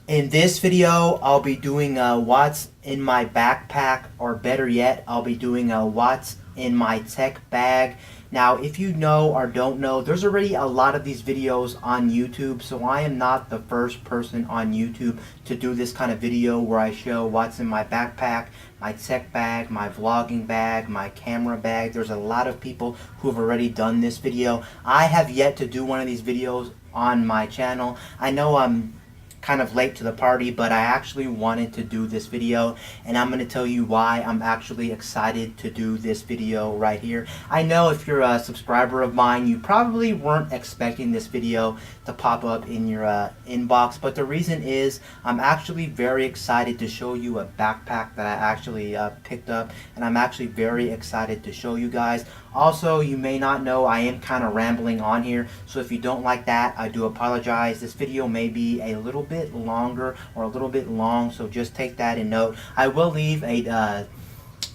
In this video, I'll be doing what's in my backpack, or better yet, I'll be doing what's in my tech bag. Now, if you know or don't know, there's already a lot of these videos on YouTube, so I am not the first person on YouTube to do this kind of video where I show what's in my backpack, my tech bag, my vlogging bag, my camera bag. There's a lot of people who have already done this video. I have yet to do one of these videos on my channel. I know I'm kind of late to the party, but I actually wanted to do this video, and I'm going to tell you why I'm actually excited to do this video right here. I know if you're a subscriber of mine, you probably weren't expecting this video to pop up in your inbox, but the reason is I'm actually very excited to show you a backpack that I actually picked up, and I'm actually very excited to show you guys. Also, you may not know, I am kind of rambling on here, so if you don't like that, I do apologize. This video may be a little bit longer or a little bit long, so just take that in note. I will leave a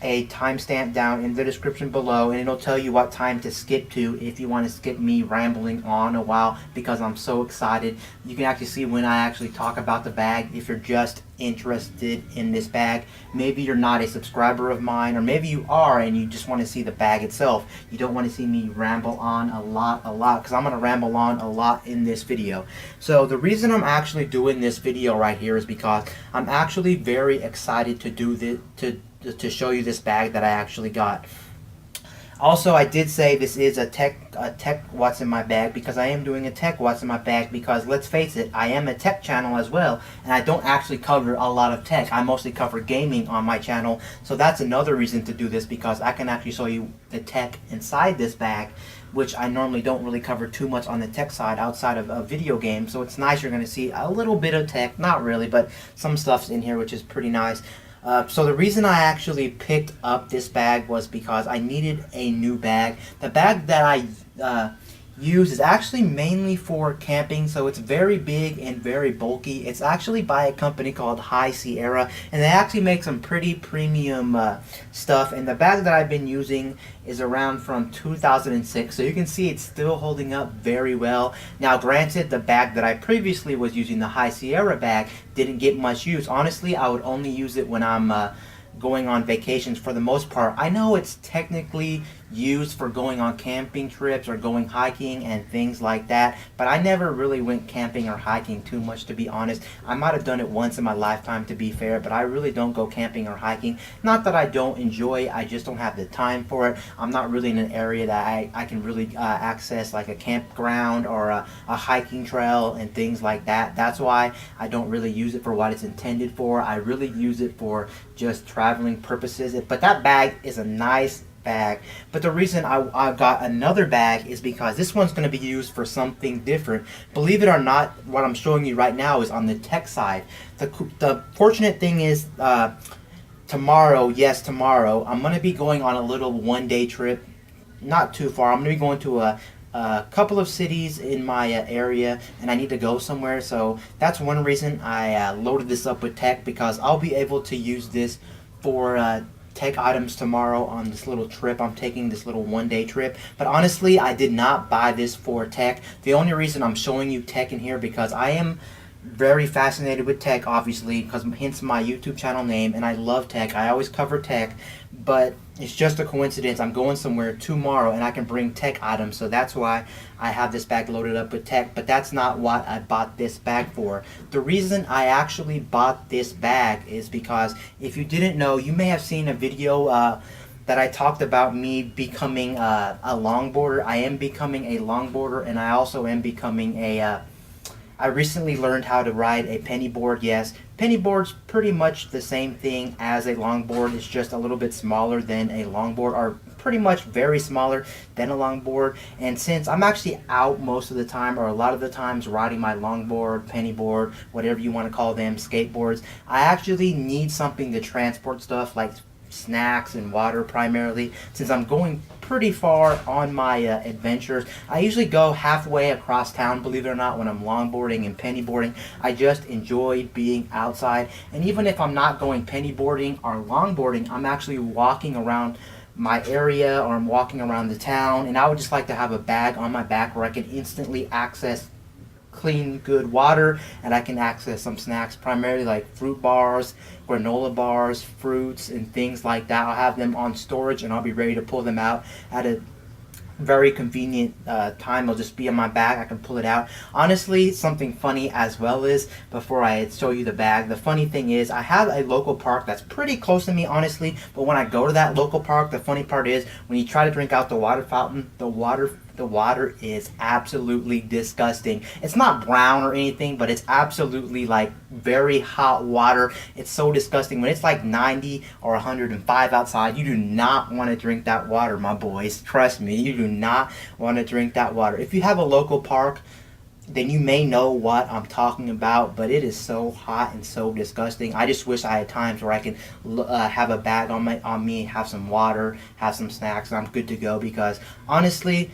timestamp down in the description below, and it'll tell you what time to skip to if you want to skip me rambling on a while, because I'm so excited. You can actually see when I actually talk about the bag if you're just interested in this bag. Maybe you're not a subscriber of mine, or maybe you are and you just want to see the bag itself. You don't want to see me ramble on a lot, because I'm going to ramble on a lot in this video. So the reason I'm actually doing this video right here is because I'm actually very excited to do this, to show you this bag that I actually got. Also, I did say this is a tech what's in my bag, because I am doing a tech what's in my bag, because let's face it, I am a tech channel as well, and I don't actually cover a lot of tech. I mostly cover gaming on my channel, so that's another reason to do this, because I can actually show you the tech inside this bag, which I normally don't really cover too much on the tech side outside of a video game. So it's nice, you're going to see a little bit of tech, not really, but some stuff's in here, which is pretty nice. So the reason I actually picked up this bag was because I needed a new bag. The bag that I use is actually mainly for camping, so it's very big and very bulky. It's actually by a company called High Sierra, and they actually make some pretty premium stuff. And the bag that I've been using is around from 2006, so you can see it's still holding up very well. Now granted, the bag that I previously was using, the High Sierra bag, didn't get much use. Honestly, I would only use it when I'm going on vacations for the most part. I know it's technically used for going on camping trips or going hiking and things like that, but I never really went camping or hiking too much, to be honest. I might have done it once in my lifetime, to be fair, but I really don't go camping or hiking. Not that I don't enjoy it, I just don't have the time for it. I'm not really in an area that I can really access like a campground or a hiking trail and things like that. That's why I don't really use it for what it's intended for. I really use it for just traveling purposes. But that bag is a nice bag. But the reason I got another bag is because this one's going to be used for something different. Believe it or not, what I'm showing you right now is on the tech side. The fortunate thing is tomorrow, yes, tomorrow, I'm going to be going on a little one-day trip. Not too far. I'm going to be going to a couple of cities in my area, and I need to go somewhere, so that's one reason I loaded this up with tech, because I'll be able to use this for tech items tomorrow on this little trip I'm taking, this little one-day trip. But honestly, I did not buy this for tech. The only reason I'm showing you tech in here, because I am very fascinated with tech, obviously, because hence my YouTube channel name, and I love tech. I always cover tech, but it's just a coincidence. I'm going somewhere tomorrow and I can bring tech items, so that's why I have this bag loaded up with tech. But that's not what I bought this bag for. The reason I actually bought this bag is because, if you didn't know, you may have seen a video that I talked about me becoming a longboarder. I am becoming a longboarder, and I also am becoming a I recently learned how to ride a penny board. Yes, penny board's pretty much the same thing as a longboard. It's just a little bit smaller than a longboard, or pretty much very smaller than a longboard. And since I'm actually out most of the time, or a lot of the times, riding my longboard, penny board, whatever you want to call them, skateboards, I actually need something to transport stuff like snacks and water primarily, since I'm going pretty far on my adventures. I usually go halfway across town, believe it or not, when I'm longboarding and pennyboarding. I just enjoy being outside, and even if I'm not going pennyboarding or longboarding, I'm actually walking around my area, or I'm walking around the town, and I would just like to have a bag on my back where I can instantly access clean, good water, and I can access some snacks, primarily like fruit bars, granola bars, fruits, and things like that. I'll have them on storage, and I'll be ready to pull them out at a very convenient time. It'll just be in my bag. I can pull it out. Honestly, something funny as well is, before I show you the bag, the funny thing is I have a local park that's pretty close to me, honestly, but when I go to that local park, the funny part is when you try to drink out the water fountain, the water is absolutely disgusting. It's not brown or anything, but it's absolutely like very hot water. It's so disgusting. When it's like 90 or 105 outside, you do not want to drink that water, my boys. Trust me, you do not want to drink that water. If you have a local park, then you may know what I'm talking about, but it is so hot and so disgusting. I just wish I had times where I can have a bag on me, have some water, have some snacks, and I'm good to go, because honestly,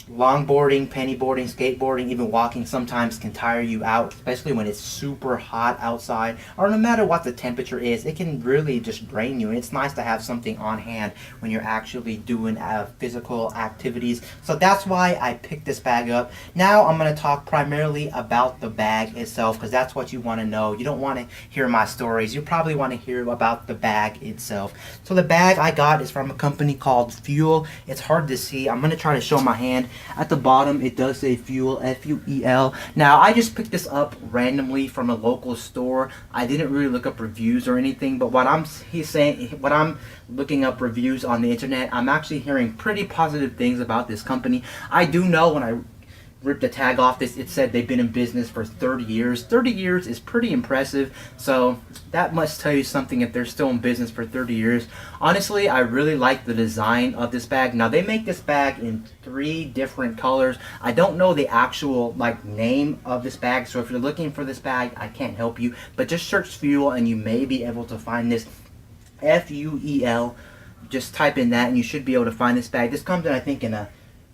longboarding, pennyboarding, skateboarding, even walking sometimes can tire you out, especially when it's super hot outside, or no matter what the temperature is, it can really just drain you. And it's nice to have something on hand when you're actually doing physical activities. So that's why I picked this bag up. Now I'm going to talk primarily about the bag itself, because that's what you want to know. You don't want to hear my stories. You probably want to hear about the bag itself. So the bag I got is from a company called Fuel. It's hard to see. I'm going to try to show my hand. At the bottom it does say Fuel, F-U-E-L. Now I just picked this up randomly from a local store. I didn't really look up reviews or anything, but what I'm looking up reviews on the internet, I'm actually hearing pretty positive things about this company. I do know when I ripped the tag off this, it said they've been in business for 30 years. 30 years is pretty impressive, so that must tell you something if they're still in business for 30 years. Honestly, I really like the design of this bag. Now they make this bag in 3 different colors. I don't know the actual name of this bag, so if you're looking for this bag, I can't help you, but just search Fuel and you may be able to find this. F-U-E-L. Just type in that and you should be able to find this bag. This comes in, I think, in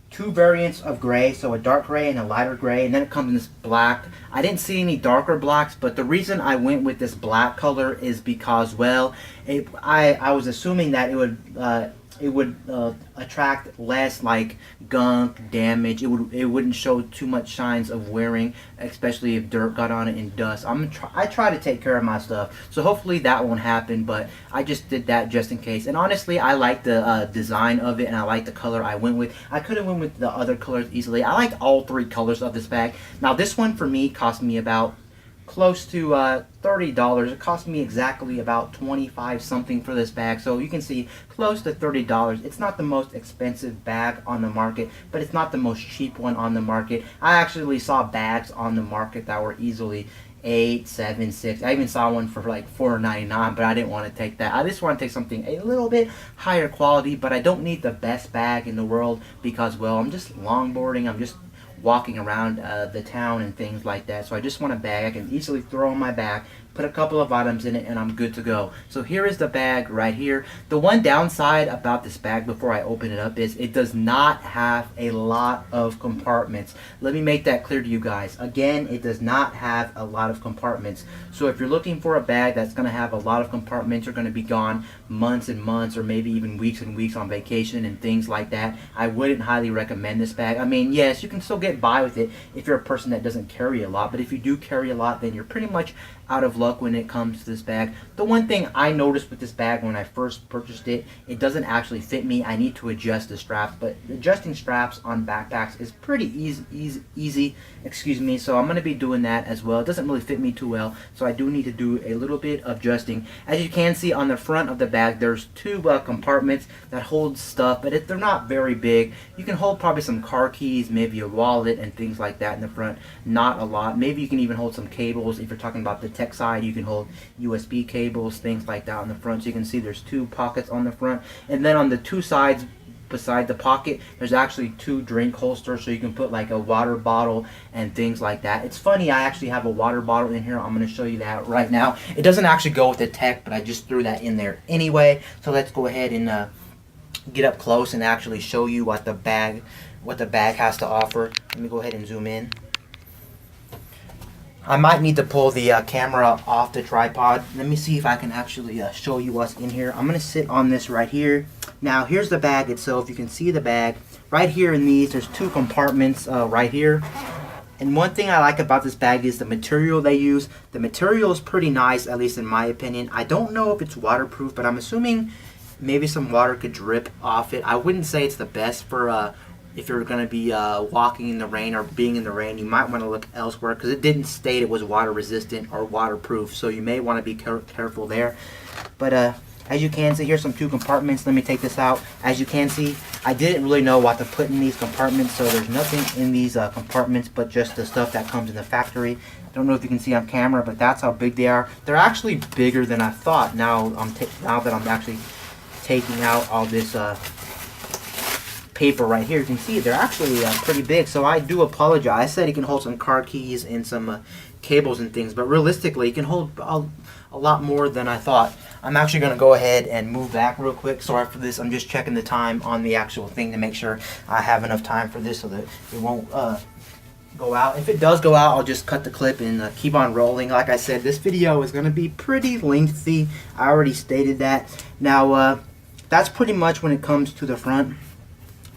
2 variants of gray, so a dark gray and a lighter gray, and then it comes in this black. I didn't see any darker blacks, but the reason I went with this black color is because, well, I was assuming that it would attract less gunk, damage. It wouldn't show too much signs of wearing, especially if dirt got on it and dust. I try to take care of my stuff, so hopefully that won't happen, but I just did that just in case. And honestly, I like the design of it, and I like the color I went with. I could have went with the other colors easily. I like all 3 colors of this bag. Now this one for me cost me about close to $30. It cost me exactly about 25 something for this bag, so you can see close to $30. It's not the most expensive bag on the market, but it's not the most cheap one on the market. I actually saw bags on the market that were easily $8, $7, $6. I even saw one for $4.99, but I didn't want to take that. I just want to take something a little bit higher quality, but I don't need the best bag in the world because, well, I'm just longboarding. I'm just walking around the town and things like that, so I just want a bag I can easily throw on my back, put a couple of items in it, and I'm good to go. So here is the bag right here. The one downside about this bag before I open it up is it does not have a lot of compartments. Let me make that clear to you guys. Again, it does not have a lot of compartments. So if you're looking for a bag that's going to have a lot of compartments, you're going to be gone months and months or maybe even weeks and weeks on vacation and things like that, I wouldn't highly recommend this bag. I mean, yes, you can still get by with it if you're a person that doesn't carry a lot, but if you do carry a lot, then you're pretty much out of luck when it comes to this bag. The one thing I noticed with this bag when I first purchased it, it doesn't actually fit me. I need to adjust the straps, but adjusting straps on backpacks is pretty easy, excuse me, so I'm going to be doing that as well. It doesn't really fit me too well, so I do need to do a little bit of adjusting. As you can see on the front of the bag, there's 2 compartments that hold stuff, but they're not very big. You can hold probably some car keys, maybe a wallet and things like that in the front. Not a lot. Maybe you can even hold some cables. If you're talking about the tech side, you can hold USB cables, things like that on the front. So you can see there's 2 pockets on the front, and then on the 2 sides beside the pocket, there's actually 2 drink holsters, so you can put a water bottle and things like that. It's funny, I actually have a water bottle in here. I'm going to show you that right now. It doesn't actually go with the tech, but I just threw that in there anyway. So let's go ahead and get up close and actually show you what the bag has to offer. Let me go ahead and zoom in. I might need to pull the camera off the tripod. Let me see if I can actually show you what's in here. I'm going to sit on this right here. Now here's the bag itself. You can see the bag right here in these. There's 2 compartments right here. And one thing I like about this bag is the material they use. The material is pretty nice, at least in my opinion. I don't know if it's waterproof, but I'm assuming maybe some water could drip off it. I wouldn't say it's the best for if you're going to be walking in the rain or being in the rain. You might want to look elsewhere because it didn't state it was water resistant or waterproof, so you may want to be careful there. But as you can see, here's some 2 compartments. Let me take this out. As you can see, I didn't really know what to put in these compartments, so there's nothing in these compartments but just the stuff that comes in the factory. I don't know if you can see on camera, but that's how big they are. They're actually bigger than I thought. Now that I'm actually taking out all this paper right here, you can see they're actually pretty big. So I do apologize. I said it can hold some car keys and some cables and things, but realistically, it can hold a lot more than I thought. I'm actually going to go ahead and move back real quick. Sorry for this. I'm just checking the time on the actual thing to make sure I have enough time for this so that it won't go out. If it does go out, I'll just cut the clip and keep on rolling. Like I said, this video is going to be pretty lengthy. I already stated that. Now, that's pretty much when it comes to the front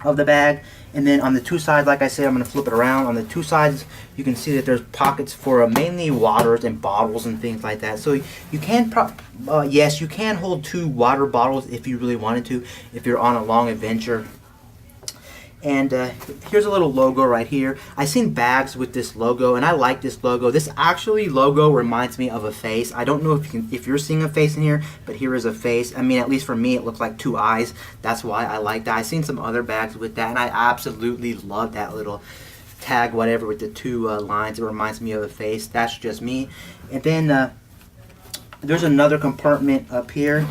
of the bag. And then on the 2 sides, like I said, I'm going to flip it around. On the 2 sides, you can see that there's pockets for mainly waters and bottles and things like that. So you can, yes, you can hold 2 water bottles if you really wanted to, if you're on a long adventure. And here's a little logo right here. I've seen bags with this logo, and I like this logo. This actually logo reminds me of a face. I don't know if you're seeing a face in here, but here is a face. I mean, at least for me, it looks like 2 eyes. That's why I like that. I've seen some other bags with that, and I absolutely love that little tag, whatever, with the 2 lines. It reminds me of a face. That's just me. And then there's another compartment up here.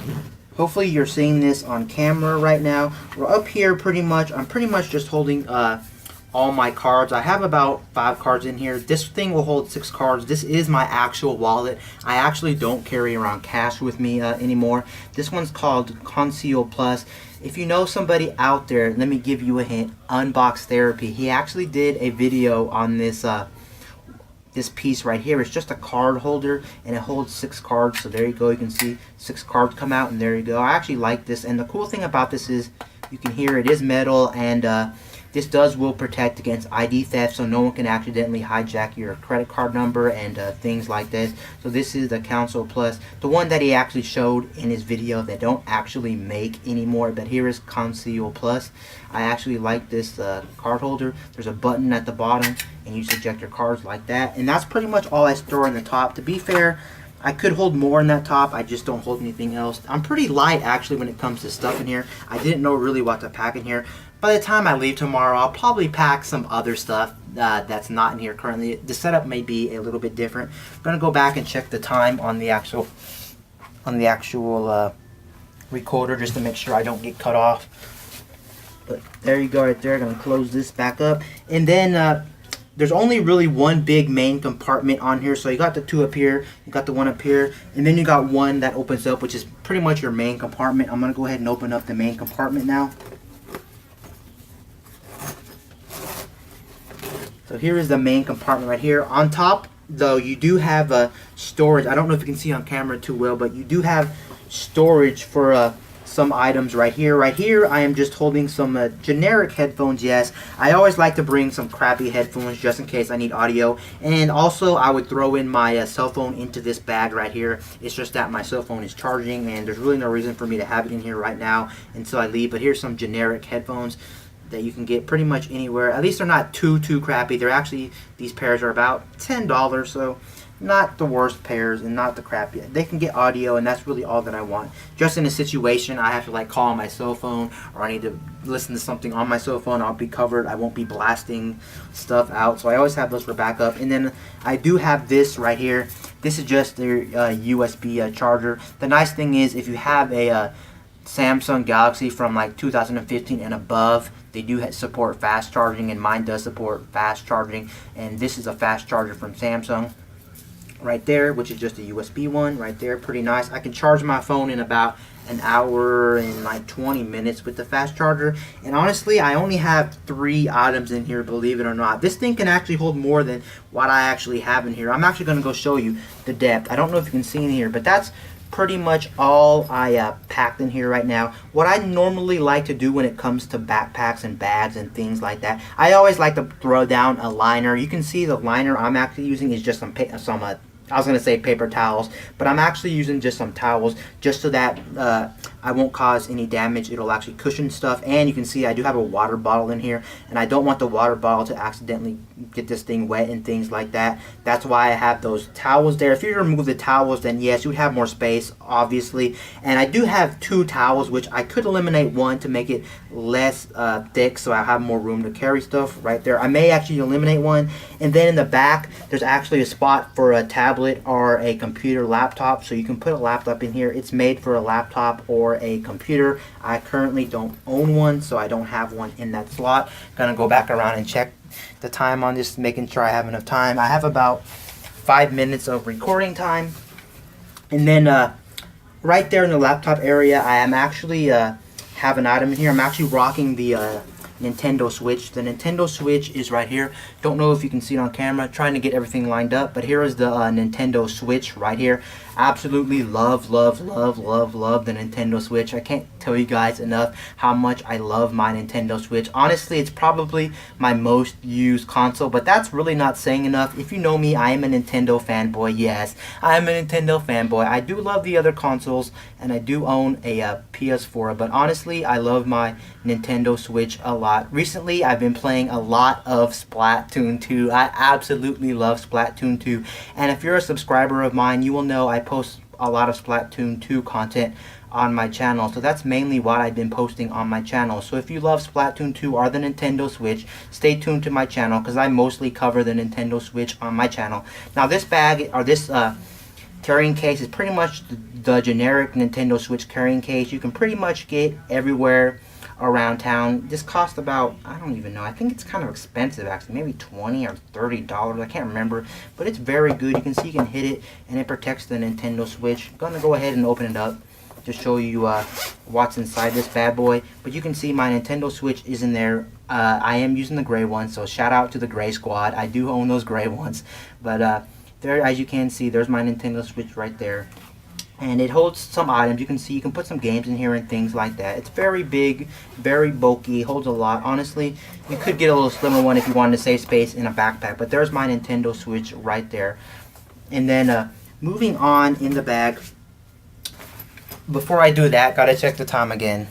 Hopefully you're seeing this on camera right now. We're up here pretty much. I'm pretty much just holding all my cards. I have about 5 cards in here. This thing will hold 6 cards. This is my actual wallet. I actually don't carry around cash with me anymore. This one's called Conseil Plus. If you know somebody out there, let me give you a hint. Unbox Therapy. He actually did a video on this this piece right here. It's just a card holder, and it holds 6 cards. So there you go. You can see 6 cards come out, and there you go. I actually like this, and the cool thing about this is you can hear it is metal, and this will protect against ID theft, so no one can accidentally hijack your credit card number and things like this. So this is the Conseil Plus, the one that he actually showed in his video that don't actually make anymore, but here is Conseil Plus. I actually like this card holder. There's a button at the bottom, and you eject your cards like that, and that's pretty much all I store in the top. To be fair, I could hold more in that top. I just don't hold anything else. I'm pretty light actually when it comes to stuff in here. I didn't know really what to pack in here. By the time I leave tomorrow, I'll probably pack some other stuff that's not in here currently. The setup may be a little bit different. I'm gonna go back and check the time on the actual recorder just to make sure I don't get cut off. But there you go right there. I'm gonna close this back up, and then there's only really one big main compartment on here. So you got the 2 up here, you got the 1 up here, and then you got one that opens up, which is pretty much your main compartment. I'm gonna go ahead and open up the main compartment now. So here is the main compartment right here. On top, though, you do have a storage. I don't know if you can see on camera too well, but you do have storage for some items right here. Right here, I am just holding some generic headphones. Yes, I always like to bring some crappy headphones just in case I need audio. And also, I would throw in my cell phone into this bag right here. It's just that my cell phone is charging, and there's really no reason for me to have it in here right now until I leave. But here's some generic headphones that you can get pretty much anywhere. At least they're not too crappy. They're actually, these pairs are about $10, so not the worst pairs and not the crappy. They can get audio, and that's really all that I want. Just in a situation I have to like call on my cell phone, or I need to listen to something on my cell phone, I'll be covered. I won't be blasting stuff out. So I always have those for backup. And then I do have this right here. This is just their USB charger. The nice thing is if you have a Samsung Galaxy from like 2015 and above, they do support fast charging, and mine does support fast charging. And this is a fast charger from Samsung right there, which is just a USB one right there. Pretty nice. I can charge my phone in about an hour and like 20 minutes with the fast charger. And honestly, I only have 3 items in here, believe it or not. This thing can actually hold more than what I actually have in here. I'm actually going to go show you the depth. I don't know if you can see in here, but that's pretty much all I packed in here right now. What I normally like to do when it comes to backpacks and bags and things like that, I always like to throw down a liner. You can see the liner I'm actually using is just some I was going to say paper towels, but I'm actually using just some towels just so that I won't cause any damage. It'll actually cushion stuff. And you can see I do have a water bottle in here, and I don't want the water bottle to accidentally get this thing wet and things like that. That's why I have those towels there. If you remove the towels, then yes, you would have more space, obviously. And I do have 2 towels, which I could eliminate one to make it less thick, so I have more room to carry stuff right there. I may actually eliminate one. And then in the back, there's actually a spot for a tablet or a computer laptop, so you can put a laptop in here. It's made for a laptop or a computer. I currently don't own one, so I don't have one in that slot. Gonna go back around and check the time on this, making sure I have enough time. I have about 5 minutes of recording time. And then right there in the laptop area, I am actually have an item in here. I'm actually rocking the Nintendo Switch. The Nintendo Switch is right here. Don't know if you can see it on camera. Trying to get everything lined up, but here is the Nintendo Switch right here. Absolutely love the Nintendo Switch. I can't tell you guys enough how much I love my Nintendo Switch. Honestly, it's probably my most used console, but that's really not saying enough. If you know me, I am a Nintendo fanboy. Yes, I am a Nintendo fanboy. I do love the other consoles, and I do own a PS4, but honestly, I love my Nintendo Switch a lot. Recently, I've been playing a lot of Splatoon 2. I absolutely love Splatoon 2, and if you're a subscriber of mine, you will know I post a lot of Splatoon 2 content on my channel, so that's mainly what I've been posting on my channel. So if you love Splatoon 2 or the Nintendo Switch, stay tuned to my channel, because I mostly cover the Nintendo Switch on my channel. Now this bag, or this carrying case, is pretty much the generic Nintendo Switch carrying case you can pretty much get everywhere around town. This cost about, I don't even know, I think it's kind of expensive actually, maybe $20 or $30, I can't remember, but it's very good. You can see you can hit it and it protects the Nintendo Switch. I'm gonna go ahead and open it up to show you what's inside this bad boy, but you can see my Nintendo Switch is in there. I am using the gray one, so shout out to the gray squad. I do own those gray ones, but there, as you can see, there's my Nintendo Switch right there. And it holds some items. You can see you can put some games in here and things like that. It's very big, very bulky, holds a lot. Honestly, you could get a little slimmer one if you wanted to save space in a backpack, but there's my Nintendo Switch right there. And then moving on in the bag, before I do that, gotta check the time again.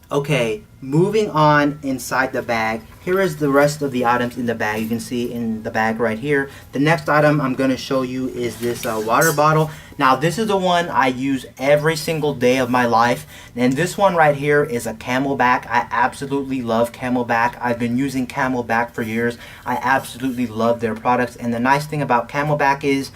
Okay, moving on inside the bag, here is the rest of the items in the bag. You can see in the bag right here. The next item I'm going to show you is this water bottle. Now this is the one I use every single day of my life, and this one right here is a Camelback. I absolutely love Camelback. I've been using Camelback for years. I absolutely love their products, and the nice thing about Camelback is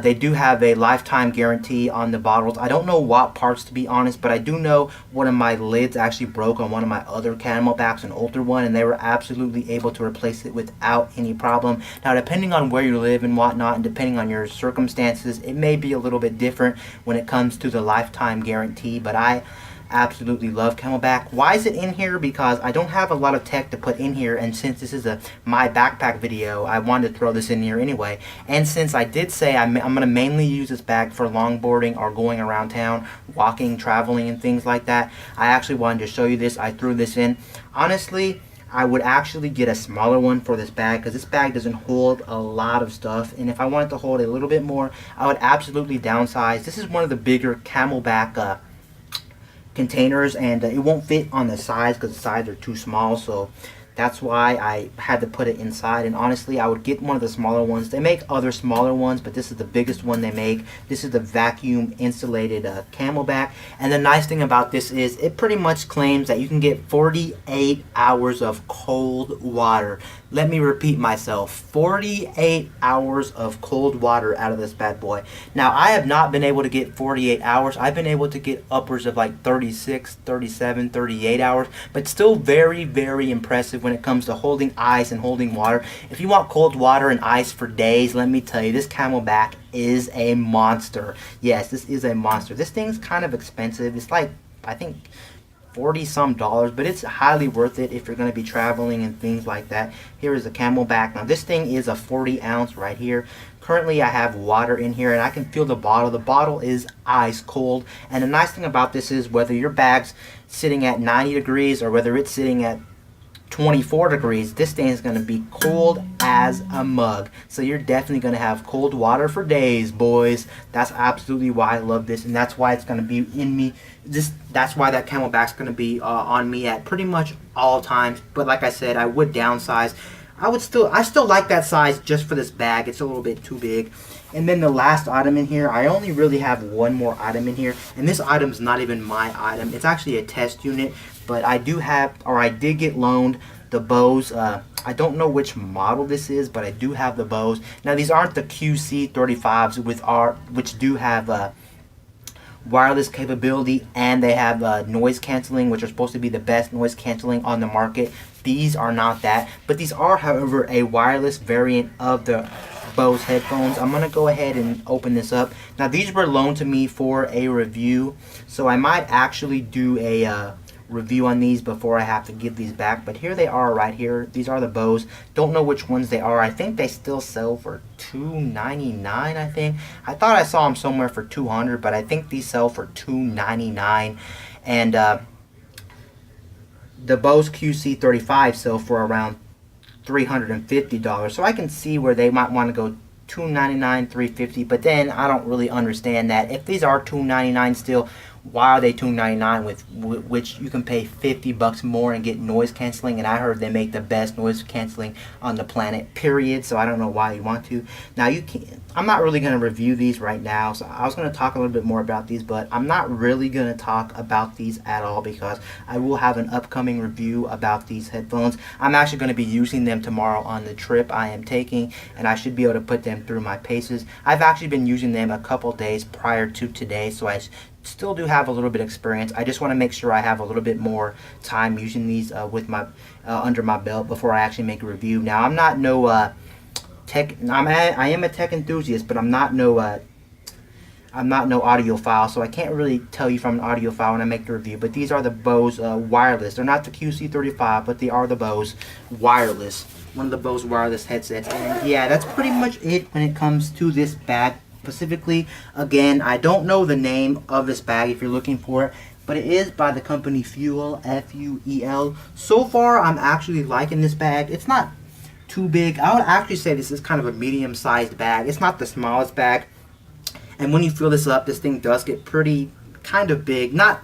they do have a lifetime guarantee on the bottles. I don't know what parts, to be honest, but I do know one of my lids actually broke on one of my other Camelbacks, an older one, and they were absolutely able to replace it without any problem. Now, depending on where you live and whatnot, and depending on your circumstances, it may be a little bit different when it comes to the lifetime guarantee, but I absolutely love Camelback. Why is it in here? Because I don't have a lot of tech to put in here, and since this is a my backpack video, I wanted to throw this in here anyway. And since I did say I'm going to mainly use this bag for longboarding or going around town, walking, traveling, and things like that, I actually wanted to show you this. I threw this in. Honestly, I would actually get a smaller one for this bag, because this bag doesn't hold a lot of stuff, and if I wanted to hold a little bit more, I would absolutely downsize. This is one of the bigger Camelback containers, and it won't fit on the sides because the sides are too small, so that's why I had to put it inside. And honestly, I would get one of the smaller ones. They make other smaller ones, but this is the biggest one they make. This is the vacuum insulated Camelback, and the nice thing about this is it pretty much claims that you can get 48 hours of cold water. Let me repeat myself, 48 hours of cold water out of this bad boy. Now, I have not been able to get 48 hours. I've been able to get upwards of like 36, 37, 38 hours, but still very, very impressive when it comes to holding ice and holding water. If you want cold water and ice for days, let me tell you, this Camelback is a monster. Yes, this is a monster. This thing's kind of expensive. It's like, I think, 40 some dollars, but it's highly worth it if you're going to be traveling and things like that. Here is a CamelBak. Now this thing is a 40 ounce right here. Currently I have water in here and I can feel the bottle. The bottle is ice cold, and the nice thing about this is whether your bag's sitting at 90 degrees or whether it's sitting at 24 degrees, this thing is going to be cold as a mug. So you're definitely going to have cold water for days, boys. That's absolutely why I love this, and that's why it's going to be in me. That's why that CamelBak's going to be on me at pretty much all times. But like I said, I would downsize. I still like that size just for this bag. It's a little bit too big. And then the last item in here, I only really have one more item in here, and this item's not even my item. It's actually a test unit, but I did get loaned the Bose. I don't know which model this is, but I do have the Bose. Now these aren't the QC35s which do have wireless capability, and they have noise canceling, which are supposed to be the best noise canceling on the market. These are not that, but these are, however, a wireless variant of the Bose headphones. I'm gonna go ahead and open this up. Now these were loaned to me for a review, so I might actually do a review on these before I have to give these back. But here they are right here. These are the Bose. Don't know which ones they are. I think they still sell for $299. I think I thought I saw them somewhere for $200, but I think these sell for $299. And the Bose QC35 sell for around $350. So I can see where they might want to go $299, $350, but then I don't really understand that. If these are $299 still, why are they $299 with which you can pay $50 more and get noise canceling? And I heard they make the best noise canceling on the planet, period. So I don't know why you want to. Now you can. I'm not really going to review these right now. So I was going to talk a little bit more about these, but I'm not really going to talk about these at all because I will have an upcoming review about these headphones. I'm actually going to be using them tomorrow on the trip I am taking, and I should be able to put them through my paces. I've actually been using them a couple days prior to today, so I still do have a little bit of experience. I just want to make sure I have a little bit more time using these with my under my belt before I actually make a review. Now I'm not no tech. I am a tech enthusiast, but I'm not no audiophile, so I can't really tell you from an audiophile when I make the review. But these are the Bose wireless. They're not the QC35, but they are the Bose wireless. One of the Bose wireless headsets. And yeah, that's pretty much it when it comes to this bag. Specifically, again, I don't know the name of this bag if you're looking for it, but it is by the company Fuel, F-U-E-L. So far, I'm actually liking this bag. It's not too big. I would actually say this is kind of a medium-sized bag. It's not the smallest bag. And when you fill this up, this thing does get pretty kind of big. Not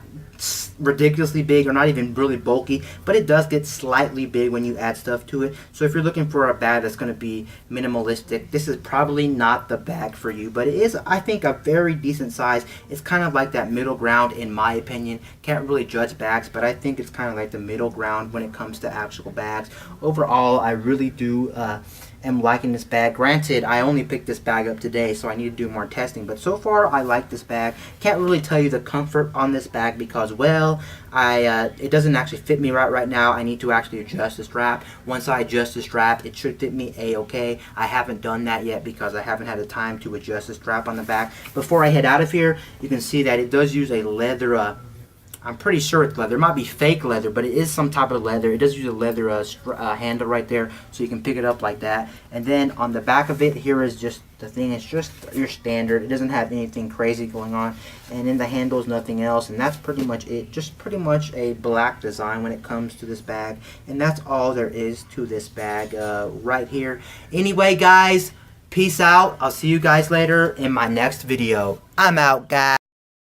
ridiculously big or not even really bulky, but it does get slightly big when you add stuff to it. So if you're looking for a bag that's going to be minimalistic, this is probably not the bag for you, but it is, I think, a very decent size. It's kind of like that middle ground in my opinion. Can't really judge bags, but I think it's kind of like the middle ground when it comes to actual bags. Overall, I really do am liking this bag. Granted, I only picked this bag up today, so I need to do more testing, but so far I like this bag. Can't really tell you the comfort on this bag because, well, it doesn't actually fit me right now. I need to actually adjust the strap. Once I adjust the strap, it should fit me a-okay. I haven't done that yet because I haven't had the time to adjust the strap on the back. Before I head out of here, you can see that it does use a leather I'm pretty sure it's leather. It might be fake leather, but it is some type of leather. It does use a leather handle right there, so you can pick it up like that. And then on the back of it, here is just the thing. It's just your standard. It doesn't have anything crazy going on. And in the handle is nothing else, and that's pretty much it. Just pretty much a black design when it comes to this bag. And that's all there is to this bag right here. Anyway, guys, peace out. I'll see you guys later in my next video. I'm out, guys.